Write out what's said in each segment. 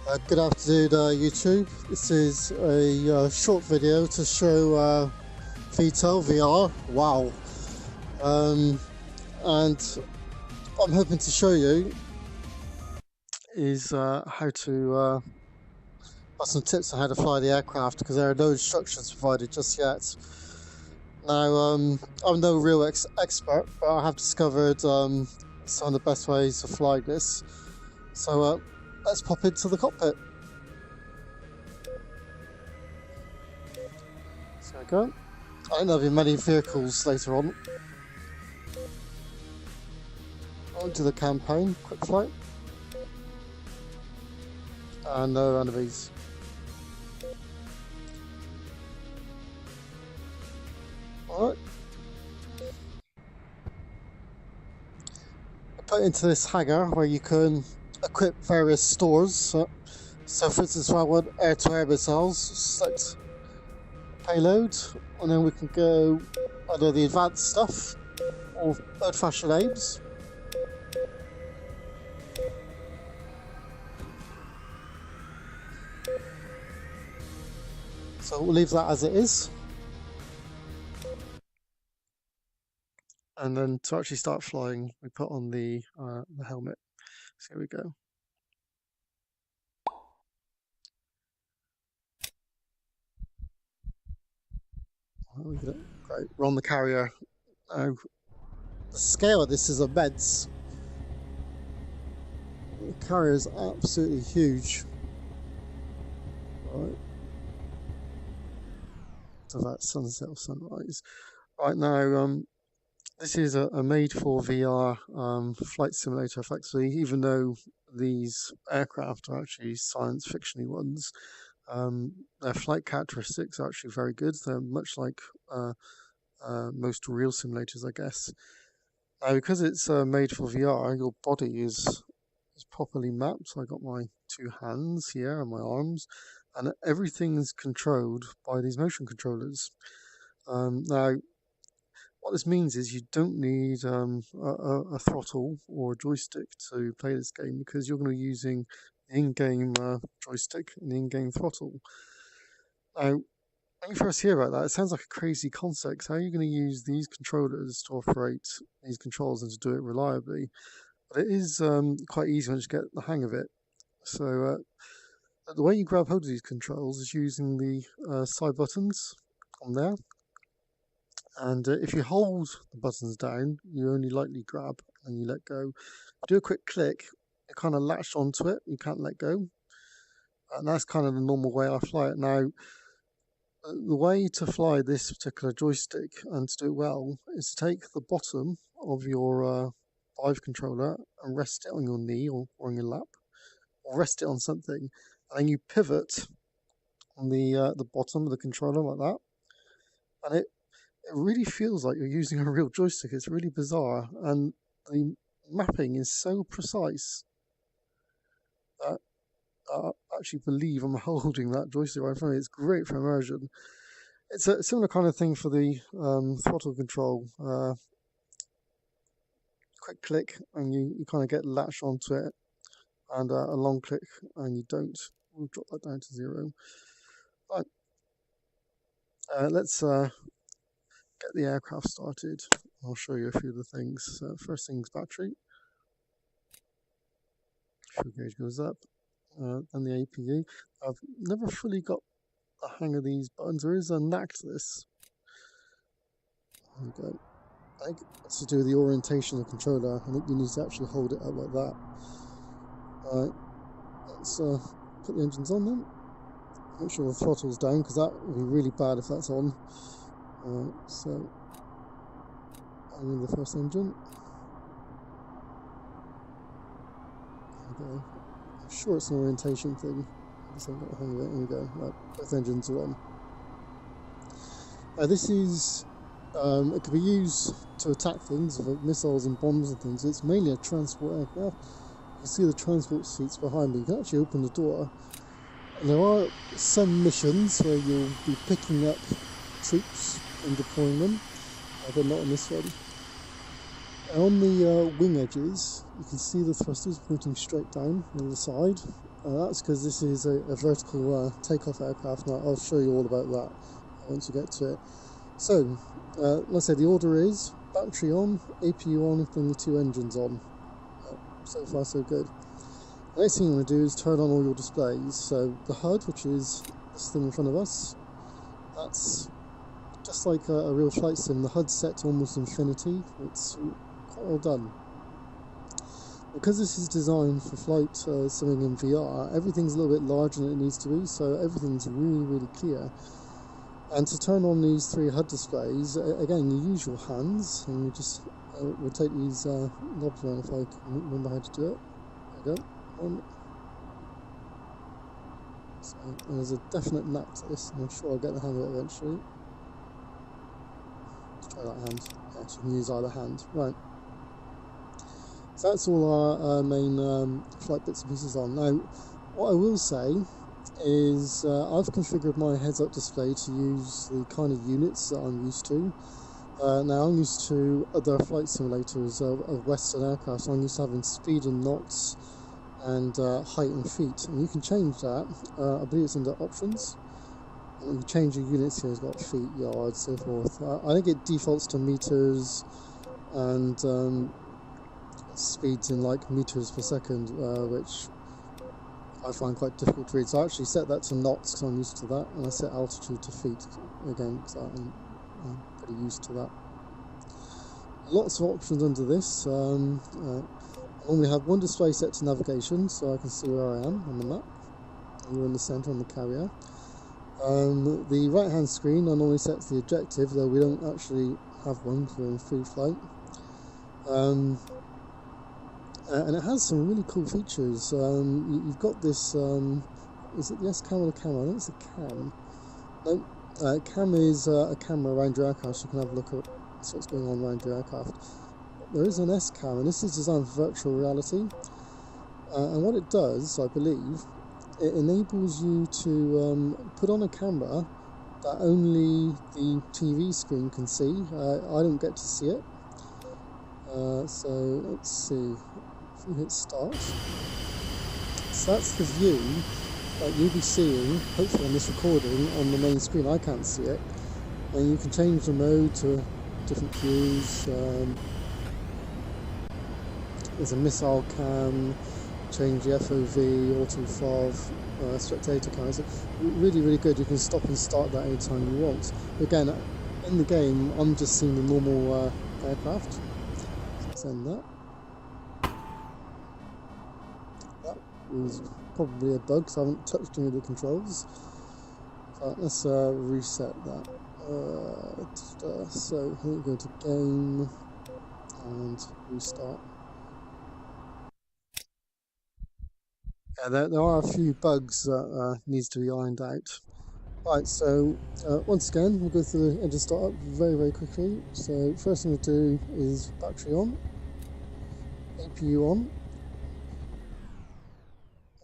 Good afternoon, YouTube. This is a short video to show VTOL VR. Wow. And what I'm hoping to show you is how to some tips on how to fly the aircraft, because there are no instructions provided just yet. Now, I'm no real expert, but I have discovered some of the best ways of flying this. So let's pop into the cockpit. So there we go. I think there'll be many vehicles later on. On to the campaign, quick flight. And no enemies. Alright. Put into this hangar where you can equip various stores. So for instance, if I want air-to-air missiles, select payload, and then we can go under the advanced stuff or old-fashioned aims. So we'll leave that as it is. And then to actually start flying, we put on the helmet. So here we go. Great, we're on the carrier. Now, the scale of this is immense. The carrier is absolutely huge. Right. So that's sunset or sunrise. Right now, this is a made for VR flight simulator, effectively, even though these aircraft are actually science fiction-y ones. Their flight characteristics are actually very good. They're much like most real simulators, I guess. Now, because it's made for VR, your body is properly mapped. So I got my two hands here and my arms, and everything's controlled by these motion controllers. Now, what this means is you don't need a throttle or a joystick to play this game, because you're going to be using the in-game joystick and the in-game throttle. Now, when you first hear about that, it sounds like a crazy concept. How are you going to use these controllers to operate these controls and to do it reliably? But it is quite easy once you get the hang of it. So the way you grab hold of these controls is using the side buttons on there. And if you hold the buttons down, you only lightly grab and you let go. Do a quick click, you kind of latch onto it, you can't let go. And that's kind of the normal way I fly it. Now, the way to fly this particular joystick and to do it well is to take the bottom of your Vive controller and rest it on your knee or on your lap, or rest it on something, and then you pivot on the bottom of the controller like that, and it really feels like you're using a real joystick. It's really bizarre, and the mapping is so precise that I actually believe I'm holding that joystick right in front of me. It's great for immersion. It's a similar kind of thing for the throttle control. Quick click and you kind of get latched onto it, and a long click and you don't. We'll drop that down to 0. Right. Let's get the aircraft started. I'll show you a few of the things. First thing's battery. Fuel gauge goes up. Then the APU. I've never fully got the hang of these buttons. There is a knack to this. There we go. I think it's to do with the orientation of the controller. I think you need to actually hold it up like that. Alright, let's put the engines on then. Make sure the throttle's down, because that would be really bad if that's on. Alright, so I'm in the first engine. There we go. I'm sure it's an orientation thing. I just haven't got the hang of it. Here we go. Right, both engines are on. This is it can be used to attack things, like missiles and bombs and things. It's mainly a transport aircraft. You can see the transport suites behind me. You can actually open the door, and there are some missions where you'll be picking up troops and deploying them, but not on this one. And on the wing edges, you can see the thrusters pointing straight down on the side. That's because this is a vertical takeoff aircraft, and I'll show you all about that once we get to it. So, like I said, the order is battery on, APU on, then the 2 engines on. So far so good. The next thing you want to do is turn on all your displays. So the HUD, which is this thing in front of us, that's just like a real flight sim. The HUD's set to almost infinity. It's quite well done. Because this is designed for flight simming in VR, everything's a little bit larger than it needs to be, so everything's really, really clear. And to turn on these 3 HUD displays, again, you use your hands, and you just rotate these knobs around if I can remember how to do it. There we go. So there's a definite knack to this, and I'm sure I'll get the hang of it eventually. Let's try that hand. Yeah, so you can use either hand. Right. So that's all our main flight bits and pieces on. Now, what I will say is I've configured my heads-up display to use the kind of units that I'm used to. Now, I'm used to other flight simulators of Western aircraft, so I'm used to having speed in knots and height in feet, and you can change that. I believe it's under options. And you change your units here, it's got feet, yards, so forth. I think it defaults to meters and speeds in like meters per second, which I find quite difficult to read. So I actually set that to knots because I'm used to that, and I set altitude to feet again because I'm pretty used to that. Lots of options under this. I normally have one display set to navigation, so I can see where I am on the map. You're in the centre on the carrier. The right hand screen I normally set to the objective, though we don't actually have one because we're in free flight. And it has some really cool features. You've got this, is it the S-cam or the cam? I think it's a cam. No, cam is a camera around your aircraft, so you can have a look at what's going on around your aircraft. There is an S-cam, and this is designed for virtual reality. And what it does, I believe, it enables you to put on a camera that only the TV screen can see. I don't get to see it. So let's see. If we hit start, so that's the view that you'll be seeing, hopefully on this recording, on the main screen. I can't see it, and you can change the mode to different views. There's a missile cam, change the FOV, auto FOV, spectator cam. So really, really good. You can stop and start that anytime you want. Again, in the game, I'm just seeing the normal aircraft. So let's end that. That was probably a bug because I haven't touched any of the controls. So let's reset that. So here we go to game and restart. Yeah, there are a few bugs that needs to be ironed out. Right, so once again, we'll go through the engine startup very, very quickly. So first thing we'll do is battery on, APU on.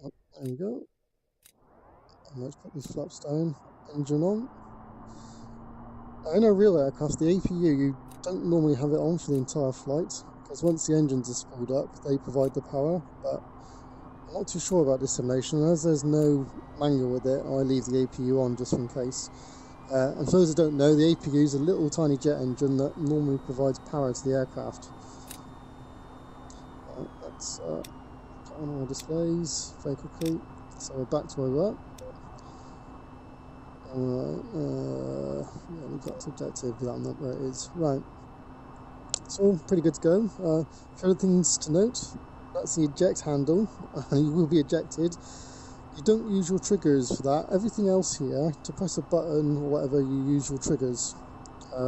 Oh, there we go. And let's put these flaps down. Engine on. Now, in a real aircraft, the APU, you don't normally have it on for the entire flight, because once the engines are spooled up, they provide the power, but I'm not too sure about this simulation, and as there's no manual with it, I leave the APU on just in case. And for those who don't know, the APU is a little tiny jet engine that normally provides power to the aircraft. Right, let's put on our displays very quickly. So we're back to where we were. Alright, yeah, we've got to objective, but I'm not where it is. Right, it's all pretty good to go. A few other things to note. That's the eject handle, and you will be ejected. You don't use your triggers for that. Everything else here, to press a button or whatever, you use your triggers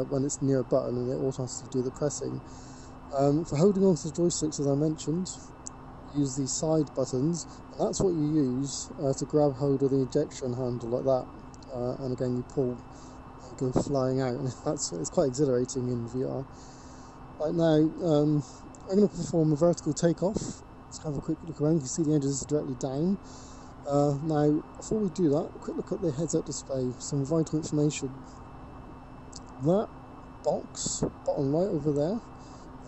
when it's near a button, and it automatically do the pressing. For holding onto the joysticks, as I mentioned, use the side buttons, and that's what you use to grab hold of the ejection handle like that. And again, you pull and go flying out, and it's quite exhilarating in VR. Right now, I'm going to perform a vertical takeoff. Let's have a quick look around. You can see the engines directly down. Now, before we do that, a quick look at the heads-up display. Some vital information. That box, bottom right over there,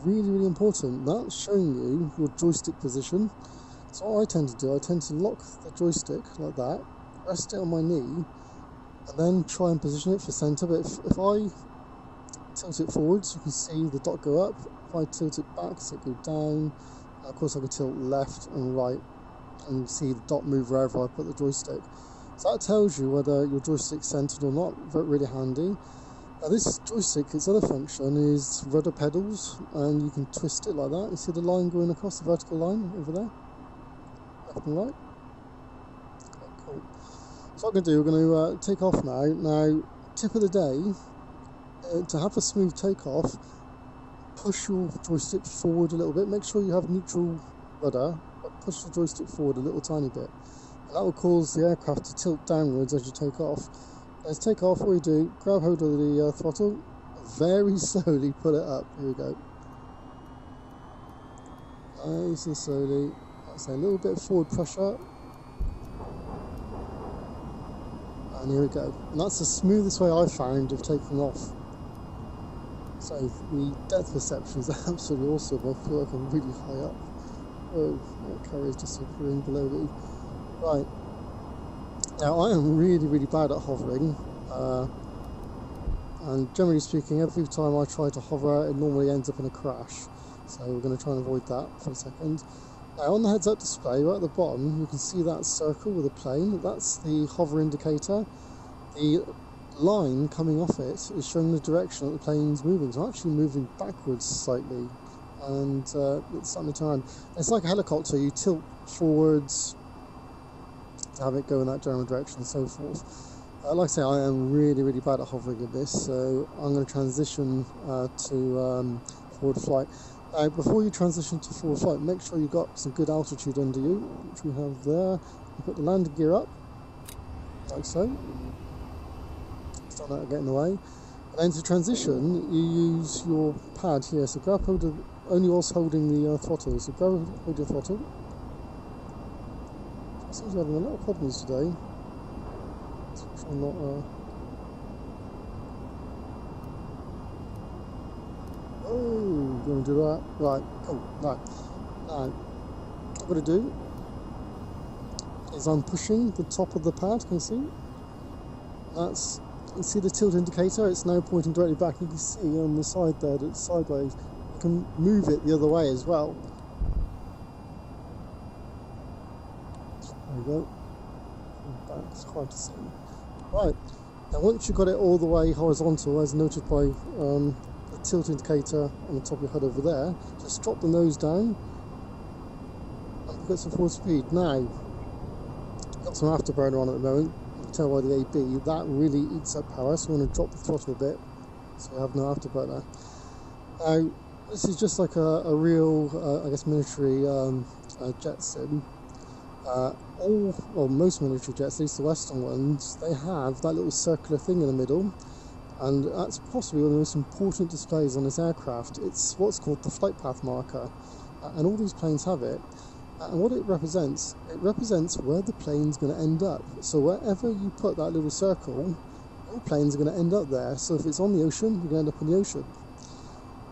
really important. That's showing you your joystick position. So what I tend to do, I tend to lock the joystick like that, rest it on my knee, and then try and position it for centre. But if I tilt it forwards, you can see the dot go up. If I tilt it back, so it go down. And of course I can tilt left and right, and you see the dot move wherever I put the joystick. So that tells you whether your joystick's centred or not. Really handy. Now this joystick, its other function is rudder pedals, and you can twist it like that. You see the line going across the vertical line over there? Left and right. Okay, cool. So what we're going to do, we're going to take off now. Now, tip of the day, to have a smooth takeoff, push your joystick forward a little bit. Make sure you have neutral rudder, but push the joystick forward a little tiny bit. And that will cause the aircraft to tilt downwards as you take off. Let's take off. What you do, grab hold of the throttle, very slowly pull it up. Here we go. Nice and slowly. That's a little bit of forward pressure. And here we go. And that's the smoothest way I've found of taking off. So the depth perception is absolutely awesome. I feel like I'm really high up. Oh, that carrier's just appearing below me. Right. Now I am really bad at hovering. And generally speaking, every time I try to hover, it normally ends up in a crash. So we're going to try and avoid that for a second. Now on the heads-up display, right at the bottom, you can see that circle with a plane. That's the hover indicator. The line coming off it is showing the direction that the plane's moving. So I'm actually moving backwards slightly, and it's starting to turn. It's like a helicopter. You tilt forwards to have it go in that general direction and so forth. Like I say, I am really bad at hovering in this, so I'm going to transition to forward flight. Now, before you transition to forward flight, make sure you've got some good altitude under you, which we have there. You put the landing gear up, like so. Start that getting away. And then to transition, you use your pad here. So grab hold of, only whilst holding the throttle. So grab hold your throttle. It seems we're having a lot of problems today. So try not. Oh, going to do that. Right, cool. Right. Now, what I'm going to do is I'm pushing the top of the pad. Can you see? That's. You see the tilt indicator? It's now pointing directly back. You can see on the side there that it's sideways. You can move it the other way as well. There we go. Back. It's hard to see. Right. Now, once you've got it all the way horizontal, as noted by the tilt indicator on the top of your head over there, just drop the nose down and get some forward speed. Now, got some afterburner on at the moment. You can tell by the AB, that really eats up power, so I'm going to drop the throttle a bit so you have no afterburner. Now, this is just like a real, I guess, military jet sim. Most military jets, at least the Western ones, they have that little circular thing in the middle. And that's possibly one of the most important displays on this aircraft. It's what's called the flight path marker, and all these planes have it. And what it represents where the plane's going to end up. So wherever you put that little circle, all planes are going to end up there. So if it's on the ocean, you're going to end up in the ocean.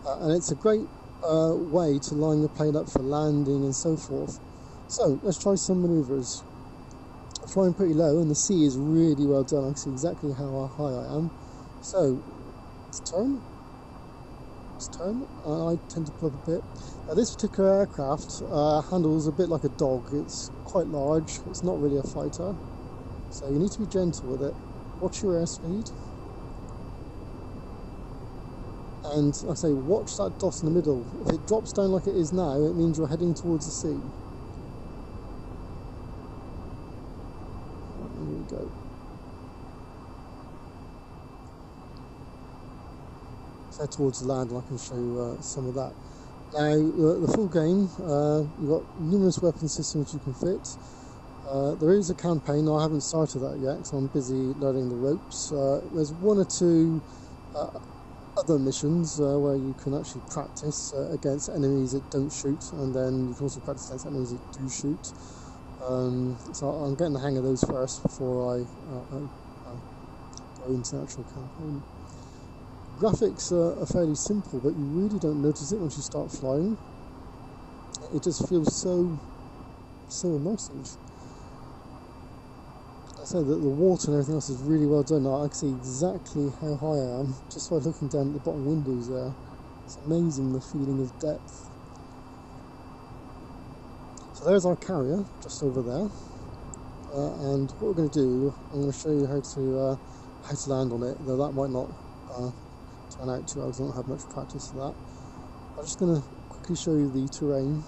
And it's a great way to line the plane up for landing and so forth. So let's try some manoeuvres. I'm flying pretty low, and the sea is really well done. I can see exactly how high I am. So, let's turn, and I tend to pull up a bit. Now this particular aircraft handles a bit like a dog. It's quite large, it's not really a fighter, so you need to be gentle with it. Watch your airspeed, and like I say, watch that dot in the middle. If it drops down like it is now, it means you're heading towards the sea. Here we go. Head towards the land, and I can show you some of that. Now, the full game, you've got numerous weapon systems you can fit. There is a campaign. I haven't started that yet, so I'm busy learning the ropes. There's one or two other missions where you can actually practice against enemies that don't shoot, and then you can also practice against enemies that do shoot. So I'm getting the hang of those first before I go into the actual campaign. Graphics are fairly simple, but you really don't notice it once you start flying. It just feels so immersive. I say that the water and everything else is really well done. I can see exactly how high I am just by looking down at the bottom windows there. It's amazing, the feeling of depth. So there's our carrier just over there, and what we're going to do, I'm going to show you how to land on it, though that might not turn out too well because I don't have much practice for that. I'm just going to quickly show you the terrain.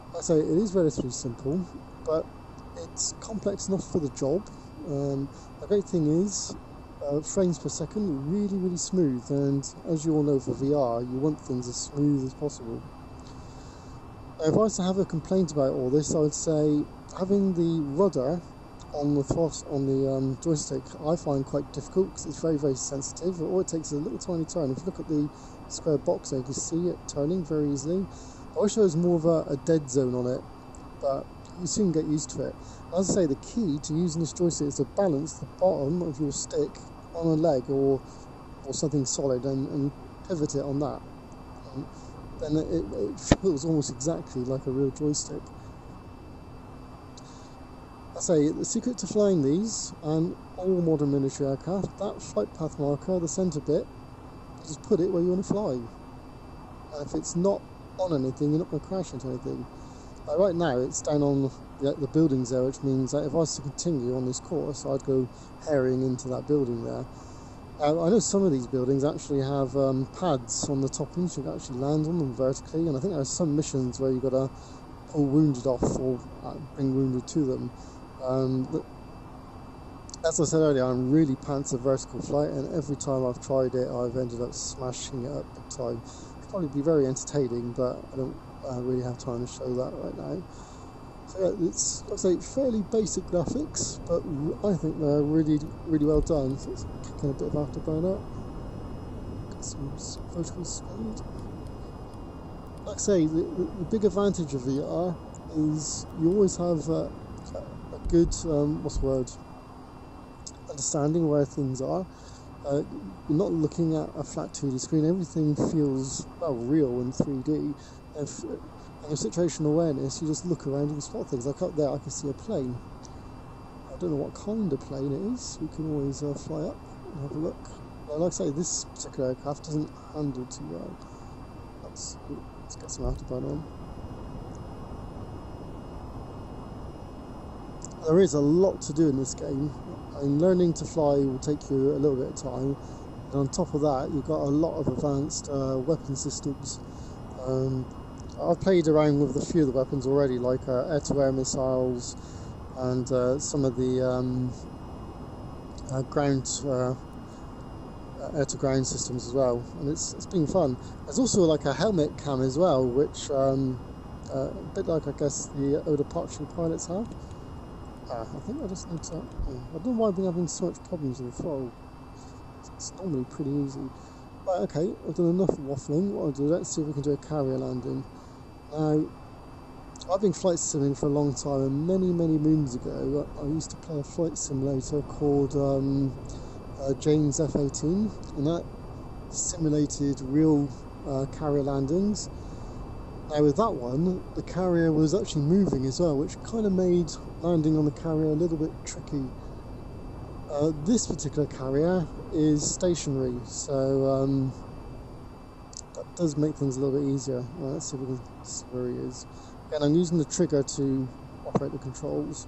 Like I say, it is relatively simple, but it's complex enough for the job. The great thing is, frames per second are really smooth, and as you all know, for VR you want things as smooth as possible. If I was to have a complaint about all this, I would say having the rudder on the joystick I find quite difficult because it's very sensitive. All it takes is a little tiny turn. If you look at the square box there, you can see it turning very easily. I wish there was more of a dead zone on it, but you soon get used to it. As I say, the key to using this joystick is to balance the bottom of your stick on a leg or something solid and pivot it on that. Then it feels almost exactly like a real joystick. I say, the secret to flying these and all modern military aircraft, that flight path marker, the centre bit, you just put it where you want to fly. And if it's not on anything, you're not going to crash into anything. Like right now, it's down on the buildings there, which means that if I was to continue on this course, I'd go herring into that building there. I know some of these buildings actually have pads on the top of them, so you can actually land on them vertically, and I think there's some missions where you've got to pull wounded off or bring wounded to them. But as I said earlier, I'm really pants at vertical flight, and every time I've tried it, I've ended up smashing it up big time. It'd probably be very entertaining, but I don't really have time to show that right now. So yeah, it's, like I say, fairly basic graphics, but I think they're really well done. So it's kicking a bit of afterburner. Got some vertical speed. Like I say, the big advantage of VR is you always have a good, understanding where things are. You're not looking at a flat 2D screen. Everything feels, well, real in 3D. And your situational awareness, you just look around and spot things. Like up there, I can see a plane. I don't know what kind of plane it is. We can always fly up and have a look. But like I say, this particular aircraft doesn't handle too well. Let's get some afterburn on. There is a lot to do in this game, and learning to fly will take you a little bit of time. And on top of that, you've got a lot of advanced weapon systems. I've played around with a few of the weapons already, like air-to-air missiles and some of the air-to-ground systems as well, and it's been fun. There's also like a helmet cam as well, which a bit like, I guess, the Oda Patrol pilots have. I think I just need to... I don't know why I've been having so much problems with the throttle. It's normally pretty easy. Right, okay, I've done enough waffling. What I'll do, let's see if we can do a carrier landing. Now, I've been flight simming for a long time, and many moons ago, I used to play a flight simulator called Jane's FA18, and that simulated real carrier landings. Now with that one, the carrier was actually moving as well, which kind of made landing on the carrier a little bit tricky. This particular carrier is stationary, so that does make things a little bit easier. Well, let's see if we can see where he is. Again, I'm using the trigger to operate the controls.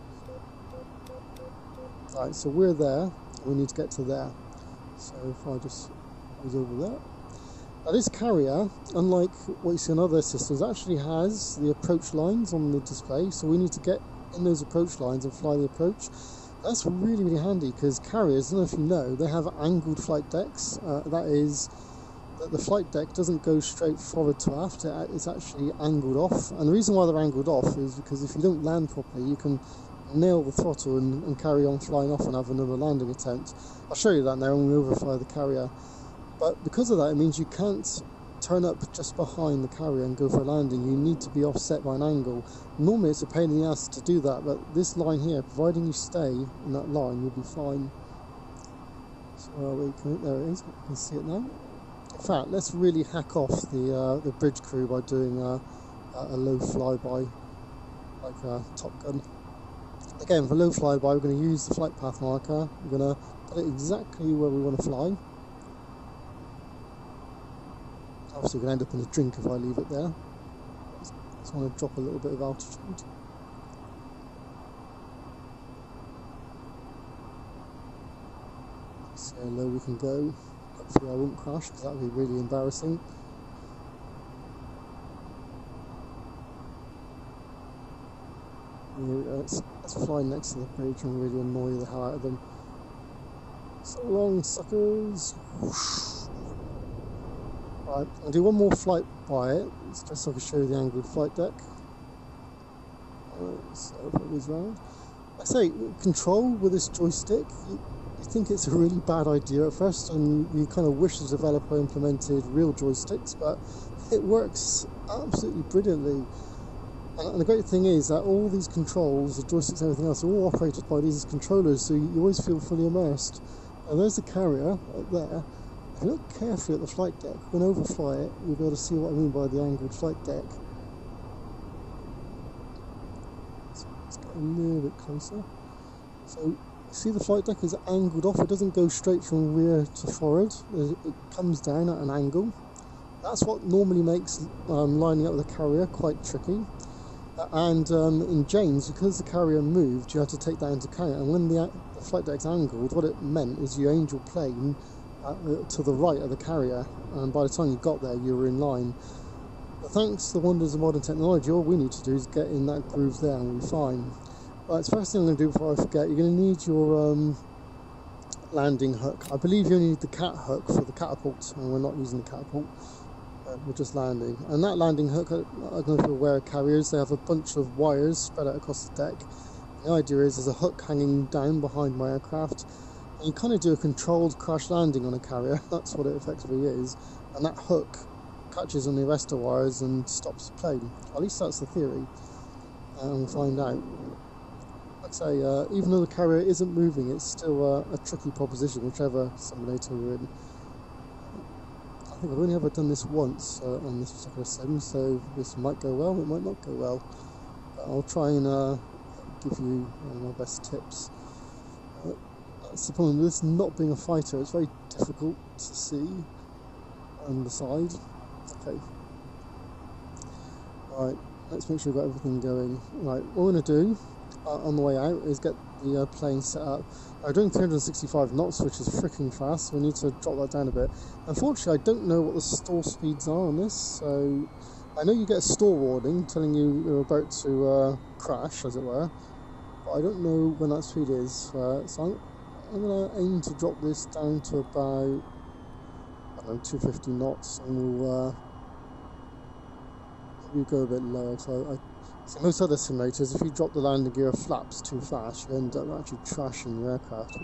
Right, so we're there, we need to get to there. So if I just goes over there. Now this carrier, unlike what you see on other systems, actually has the approach lines on the display, so we need to get in those approach lines and fly the approach. That's really handy, because carriers, I don't know if you know, they have angled flight decks. That is, that the flight deck doesn't go straight forward to aft, it's actually angled off. And the reason why they're angled off is because if you don't land properly, you can nail the throttle and carry on flying off and have another landing attempt. I'll show you that now when we overfly the carrier. But because of that, it means you can't turn up just behind the carrier and go for a landing. You need to be offset by an angle. Normally it's a pain in the ass to do that, but this line here, providing you stay in that line, you'll be fine. Where are we? There it is. You can see it now. In fact, let's really hack off the bridge crew by doing a low flyby, like Top Gun. Again, for low flyby, we're going to use the flight path marker. We're going to put it exactly where we want to fly. Obviously, we're going to end up in a drink if I leave it there. Just want to drop a little bit of altitude. See how low we can go. Hopefully, I won't crash because that would be really embarrassing. Here we go. Let's fly next to the bridge and really annoy the hell out of them. So long, suckers. Right, I'll do one more flight by it, just so I can show you the angled flight deck. So if it goes round. Like I say, control with this joystick, you think it's a really bad idea at first, and you kind of wish the developer implemented real joysticks, but it works absolutely brilliantly. And the great thing is that all these controls, the joysticks and everything else, are all operated by these controllers, so you always feel fully immersed. And there's the carrier up there. If you look carefully at the flight deck, when I overfly it, you'll be able to see what I mean by the angled flight deck. So let's get a little bit closer. So see, the flight deck is angled off. It doesn't go straight from rear to forward. It comes down at an angle. That's what normally makes lining up with a carrier quite tricky. And in James, because the carrier moved, you have to take that into account. And when the flight deck's angled, what it meant is you aimed your plane to the right of the carrier, and by the time you got there, you were in line. But thanks to the wonders of modern technology, all we need to do is get in that groove there, and we'll be fine. Right, so first thing I'm going to do before I forget, you're going to need your landing hook. I believe you only need the cat hook for the catapult, and we're not using the catapult. We're just landing. And that landing hook, I don't know if you're aware of carriers, they have a bunch of wires spread out across the deck. The idea is there's a hook hanging down behind my aircraft, and you kind of do a controlled crash landing on a carrier. That's what it effectively is. And that hook catches on the arrestor wires and stops the plane. At least that's the theory. And we'll find out. Like I say, even though the carrier isn't moving, it's still a tricky proposition, whichever simulator we're in. I think I've only ever done this once on this particular sim, so this might go well, it might not go well. But I'll try and give you my best tips. That's the problem with this not being a fighter, it's very difficult to see on the side. Okay. Right, let's make sure we've got everything going. Right, what we're going to do on the way out is get the plane set up. I'm doing 365 knots, which is freaking fast, so we need to drop that down a bit. Unfortunately, I don't know what the stall speeds are on this, so I know you get a stall warning telling you you're about to crash, as it were, but I don't know when that speed is. So I'm going to aim to drop this down to about, I don't know, 250 knots, and we'll go a bit lower. So most other simulators, if you drop the landing gear flaps too fast, you end up actually trashing your aircraft.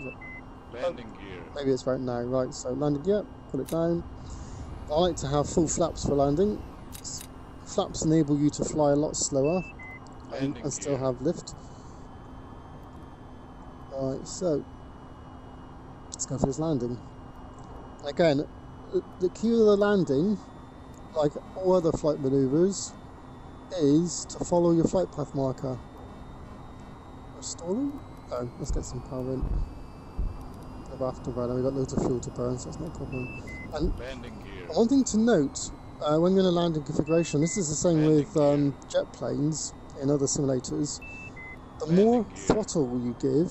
Landing gear. Maybe it's right now. Right, so landing gear, put it down. I like to have full flaps for landing. Flaps enable you to fly a lot slower and still have lift. Right, so let's go for this landing. Again, the key to the landing, like all other flight maneuvers, is to follow your flight path marker. We're stalling? No, let's get some power in. Go afterburner, we've got loads of fuel to burn, so it's not a problem. And landing gear. One thing to note, when you're in a landing configuration, this is the same with jet planes in other simulators, the more throttle you give,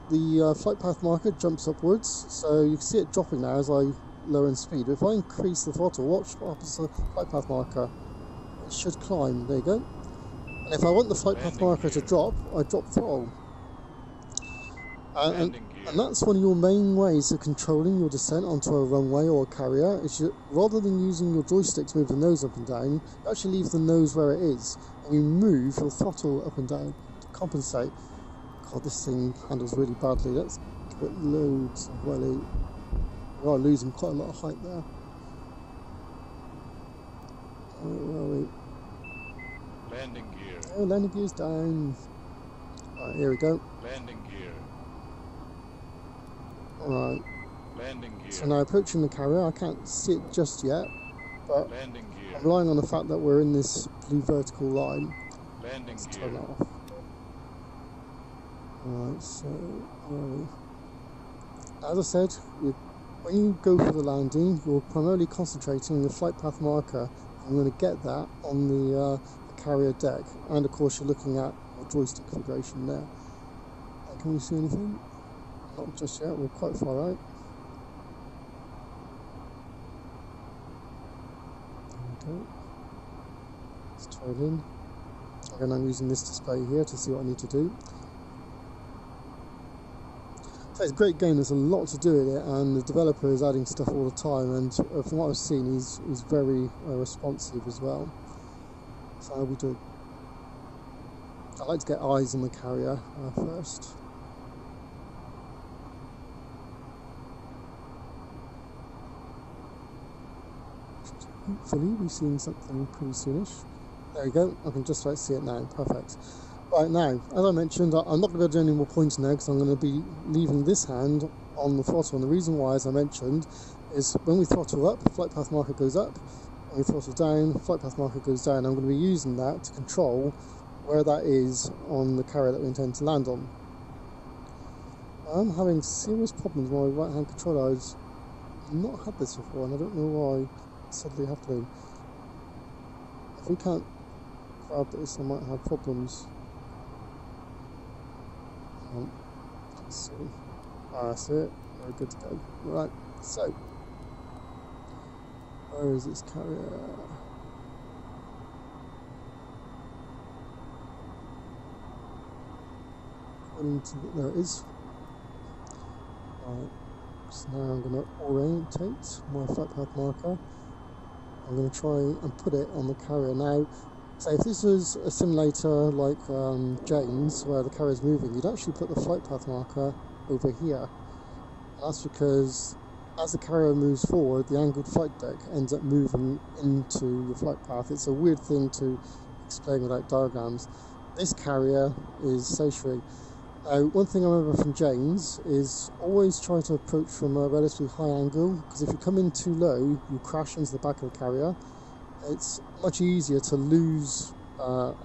the flight path marker jumps upwards, so you can see it dropping now as I lower in speed. But if I increase the throttle, watch what happens to the flight path marker. It should climb, there you go. And if I want the flight path marker to drop, I drop throttle. And that's one of your main ways of controlling your descent onto a runway or a carrier. Is rather than using your joystick to move the nose up and down, you actually leave the nose where it is, and you move your throttle up and down to compensate. God, this thing handles really badly. Let's give it loads of welly. We are losing quite a lot of height there. Where are we? Landing gear. Oh, landing gear's down. Alright, here we go. Landing gear. Alright, Landing So gear. now approaching the carrier, I can't see it just yet, but Landing I'm gear. relying on the fact that we're in this blue vertical line. Landing Let's gear. turn that off. Alright, so where are we? As I said, when you go for the landing, you're primarily concentrating on the flight path marker. I'm going to get that on the carrier deck, and of course you're looking at your joystick configuration there. Can we see anything? Not just yet, we're quite far out. There we go. Let's try it in. Again, I'm using this display here to see what I need to do. So it's a great game, there's a lot to do with it, and the developer is adding stuff all the time, and from what I've seen, he's very responsive as well. So how we do? I like to get eyes on the carrier first. Hopefully we'll be seeing something pretty soonish. There we go, I can just about see it now, perfect. Right now, as I mentioned, I'm not going to be able to do any more pointing now because I'm going to be leaving this hand on the throttle, and the reason why, as I mentioned, is when we throttle up, flight path marker goes up, when we throttle down, flight path marker goes down. I'm going to be using that to control where that is on the carrier that we intend to land on. I'm having serious problems with my right hand controller. I've not had this before, and I don't know why it's suddenly happening. If we can't grab this, I might have problems. Let's see. That's it. We're good to go. Right, so where is this carrier? There it is. Right, so now I'm going to orientate my flight path marker. I'm going to try and put it on the carrier. Now, so if this was a simulator like Jane's, where the carrier is moving, you'd actually put the flight path marker over here. And that's because as the carrier moves forward, the angled flight deck ends up moving into the flight path. It's a weird thing to explain without diagrams. This carrier is stationary. One thing I remember from Jane's is always try to approach from a relatively high angle, because if you come in too low, you crash into the back of the carrier. It's much easier to lose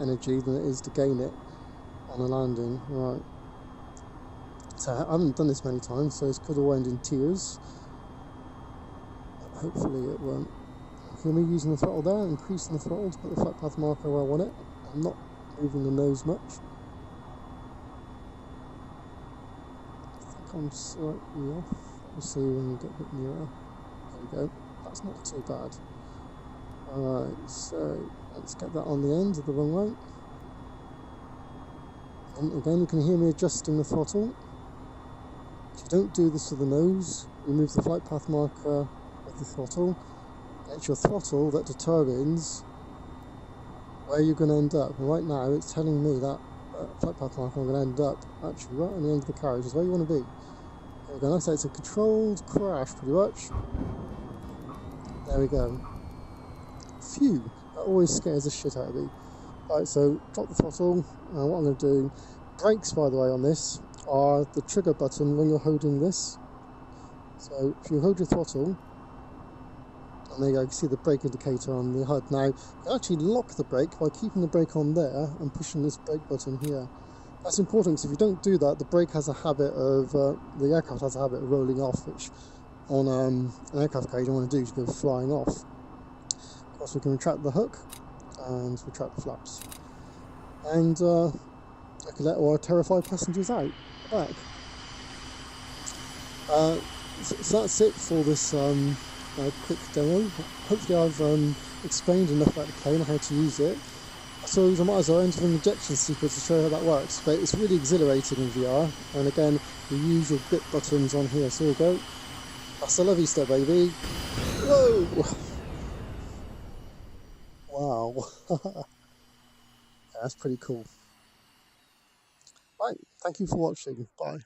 energy than it is to gain it on a landing. Right. So I haven't done this many times, so this could all end in tears. Hopefully it won't. Hear me using the throttle there, increasing the throttle to put the flight path marker where I want it. I'm not moving the nose much. I think I'm slightly off. We'll see when we get a bit nearer. There we go. That's not too bad. Alright, so let's get that on the end of the runway. And again, you can hear me adjusting the throttle. If you don't do this with the nose, remove the flight path marker with the throttle. It's your throttle that determines where you're going to end up. And right now, it's telling me that flight path marker I'm going to end up actually right on the end of the carriage, which is where you want to be. There we go. Like I say, it's a controlled crash, pretty much. There we go. Phew, that always scares the shit out of me. Right, so drop the throttle, and what I'm going to do, brakes by the way on this are the trigger button when you're holding this. So if you hold your throttle, and there you go, you can see the brake indicator on the HUD. Now, you can actually lock the brake by keeping the brake on there and pushing this brake button here. That's important, because if you don't do that, the brake has a habit of, the aircraft has a habit of rolling off, which on an aircraft carrier you don't want to do, you go flying off. Of course, we can retract the hook and retract the flaps, and I can let all our terrified passengers out the back. So that's it for this quick demo. Hopefully I've explained enough about the plane and how to use it. So I might as well enter an ejection sequence to show how that works, but it's really exhilarating in VR, and again you use your grip buttons on here. So here we go. Hasta la vista, baby. Whoa! Wow. Yeah, that's pretty cool. Right, thank you for watching. Bye.